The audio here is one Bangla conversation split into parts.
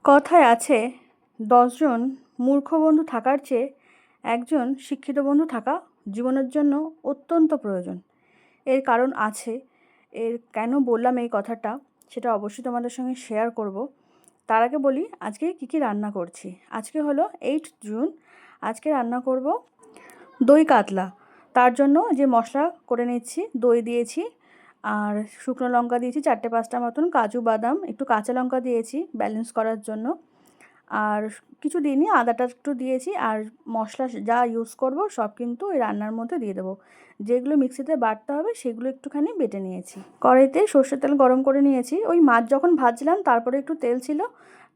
কথায় আছে 10 জন মূর্খ বন্ধু থাকার চেয়ে একজন শিক্ষিত বন্ধু থাকা জীবনের জন্য অত্যন্ত প্রয়োজন। এর কারণ আছে। এর কেন বললাম এই কথাটা সেটা অবশ্যই তোমাদের সঙ্গে শেয়ার করব। তার আগে বলি আজকে কী রান্না করছি। আজকে হলো 8 জুন। আজকে রান্না করব দই কাতলা। তার জন্য যে মশলা করে নিচ্ছি, দই দিয়েছি আর শুকনো লঙ্কা দিয়েছি 4-5টা মতন, কাজু বাদাম, একটু কাঁচা লঙ্কা দিয়েছি ব্যালেন্স করার জন্য, আর কিছু দিইনি, আদাটা একটু দিয়েছি। আর মশলা যা ইউজ করব সব কিন্তু ওই রান্নার মধ্যে দিয়ে দেবো। যেগুলো মিক্সিতে বাটতে হবে সেগুলো একটুখানি বেটে নিয়েছি। কড়াইতে সর্ষের তেল গরম করে নিয়েছি। ওই মাছ যখন ভাজছিলাম তারপরে একটু তেল ছিল,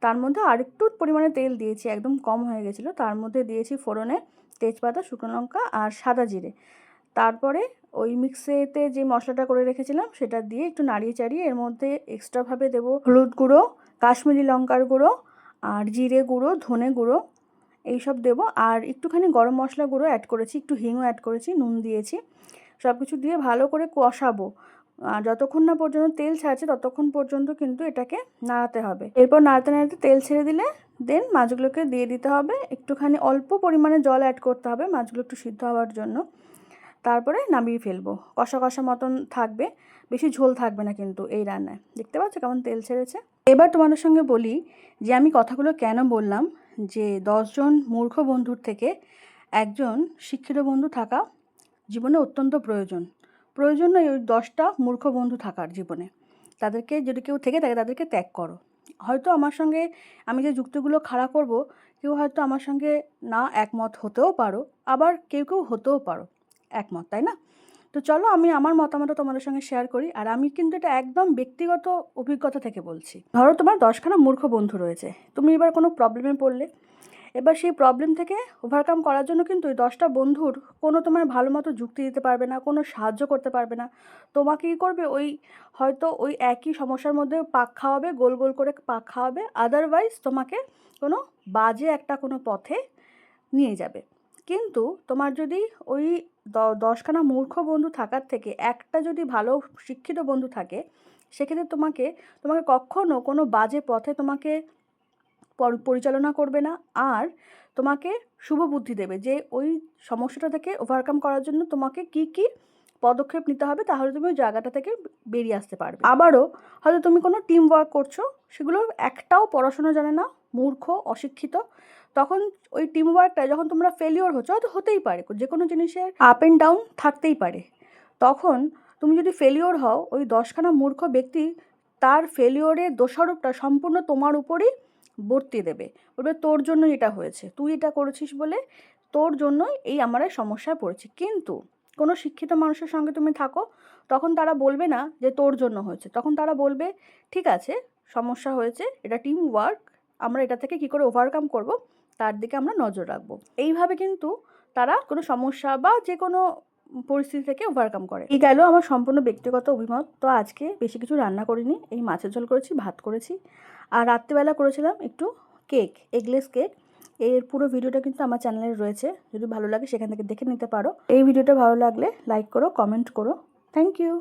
তার মধ্যে আর একটু পরিমাণে তেল দিয়েছি, একদম কম হয়ে গেছিলো। তার মধ্যে দিয়েছি ফোড়নে তেজপাতা, শুকনো লঙ্কা আর সাদা জিরে। তারপরে ওই মিক্সিতে যে মশলাটা করে রেখেছিলাম সেটা দিয়ে একটু নাড়িয়ে চাড়িয়ে এর মধ্যে এক্সট্রাভাবে দেবো হলুদ গুঁড়ো, কাশ্মীরি লঙ্কার গুঁড়ো আর জিরে গুঁড়ো, ধনে গুঁড়ো এইসব দেবো। আর একটুখানি গরম মশলা গুঁড়ো অ্যাড করেছি, একটু হিংও অ্যাড করেছি, নুন দিয়েছি। সব কিছু দিয়ে ভালো করে কষাবো। যতক্ষণ না পর্যন্ত তেল ছাড়ছে ততক্ষণ পর্যন্ত কিন্তু এটাকে নাড়াতে হবে। এরপর নাড়াতে নাড়াতে তেল ছেড়ে দিলে দেন মাছগুলোকে দিয়ে দিতে হবে। একটুখানি অল্প পরিমাণে জল অ্যাড করতে হবে মাছগুলো একটু সিদ্ধ হওয়ার জন্য। তারপরে নামিয়ে ফেলবো। কষা কষা মতন থাকবে, বেশি ঝোল থাকবে না কিন্তু এই রান্নায়। দেখতে পাচ্ছ কেমন তেল ছেড়েছে। এবার তোমাদের সঙ্গে বলি যে আমি কথাগুলো কেন বললাম যে 10 জন মূর্খ বন্ধুর থেকে একজন শিক্ষিত বন্ধু থাকা জীবনে অত্যন্ত প্রয়োজন নয় ওই 10টা মূর্খ বন্ধু থাকার জীবনে। তাদেরকে যদি কেউ থেকে থাকে তাদেরকে ত্যাগ করো। হয়তো আমার সঙ্গে আমি যে যুক্তিগুলো খাড়া করব, কেউ হয়তো আমার সঙ্গে না একমত হতেও পারো, আবার কেউ হতেও পারো একমত, তাই না? তো চলো আমি আমার মতামতটা তোমাদের সঙ্গে শেয়ার করি। আর আমি কিন্তু এটা একদম ব্যক্তিগত অভিজ্ঞতা থেকে বলছি। ধরো তোমার 10খানা মূর্খ বন্ধু রয়েছে, তুমি এবার কোনো প্রবলেমে পড়লে, এবার সেই প্রবলেম থেকে ওভারকাম করার জন্য কিন্তু ওই 10টা বন্ধুর কোনো তোমার ভালো মতো যুক্তি দিতে পারবে না, কোনো সাহায্য করতে পারবে না। তোমাকে কী করবে, ওই হয়তো ওই একই সমস্যার মধ্যে পাক খাওয়াবে, গোল গোল করে পাক খাওয়াবে, আদারওয়াইজ তোমাকে কোনো বাজে একটা কোনো পথে নিয়ে যাবে। কিন্তু তোমার যদি ওই 10খানা মূর্খ বন্ধু থাকার থেকে একটা যদি ভালো শিক্ষিত বন্ধু থাকে, সেক্ষেত্রে তোমাকে কখনো কোনো বাজে পথে তোমাকে পরিচালনা করবে না। আর তোমাকে শুভ বুদ্ধি দেবে যে ওই সমস্যাটা থেকে ওভারকাম করার জন্য তোমাকে কি কি পদক্ষেপ নিতে হবে, তাহলে তুমি ওই জায়গাটা থেকে বেরিয়ে আসতে পারবে। আবারও হয়তো তুমি কোনো টিম ওয়ার্ক করছো, সেগুলো একটাও পড়াশোনা জানে না, মূর্খ, অশিক্ষিত, তখন ওই টিম ওয়ার্কটা যখন তোমরা ফেলিওর হচ্ছ, হয়তো হতেই পারে, যে কোনো জিনিসের আপ অ্যান্ড ডাউন থাকতেই পারে, তখন তুমি যদি ফেলিওর হও, ওই 10খানা মূর্খ ব্যক্তি তার ফেলিওরের দোষারোপটা সম্পূর্ণ তোমার উপরই বর্তিয়ে দেবে। বলবে তোর জন্যই এটা হয়েছে, তুই এটা করেছিস বলে তোর জন্যই এই আমরা সমস্যায় পড়েছি। কিন্তু কোনো শিক্ষিত মানুষের সঙ্গে তুমি থাকো, তখন তারা বলবে না যে তোর জন্য হয়েছে, তখন তারা বলবে ঠিক আছে সমস্যা হয়েছে, এটা টিম ওয়ার্ক, আমরা এটা থেকে কী করে ওভারকাম করব তার দিকে আমরা নজর রাখবো। এইভাবে কিন্তু তারা কোনো সমস্যা বা যে কোনো পরিস্থিতি থেকে ওভারকাম করে। এই গেল আমার সম্পূর্ণ ব্যক্তিগত অভিমত। তো আজকে বেশি কিছু রান্না করিনি, এই মাছের ঝোল করেছি, ভাত করেছি, আর রাত্রিবেলা করেছিলাম একটু কেক, এগলেস কেক। এর পুরো ভিডিওটা কিন্তু আমার চ্যানেলে রয়েছে, যদি ভালো লাগে সেখান থেকে দেখে নিতে পারো। এই ভিডিওটা ভালো লাগলে লাইক করো, কমেন্ট করো। Thank you.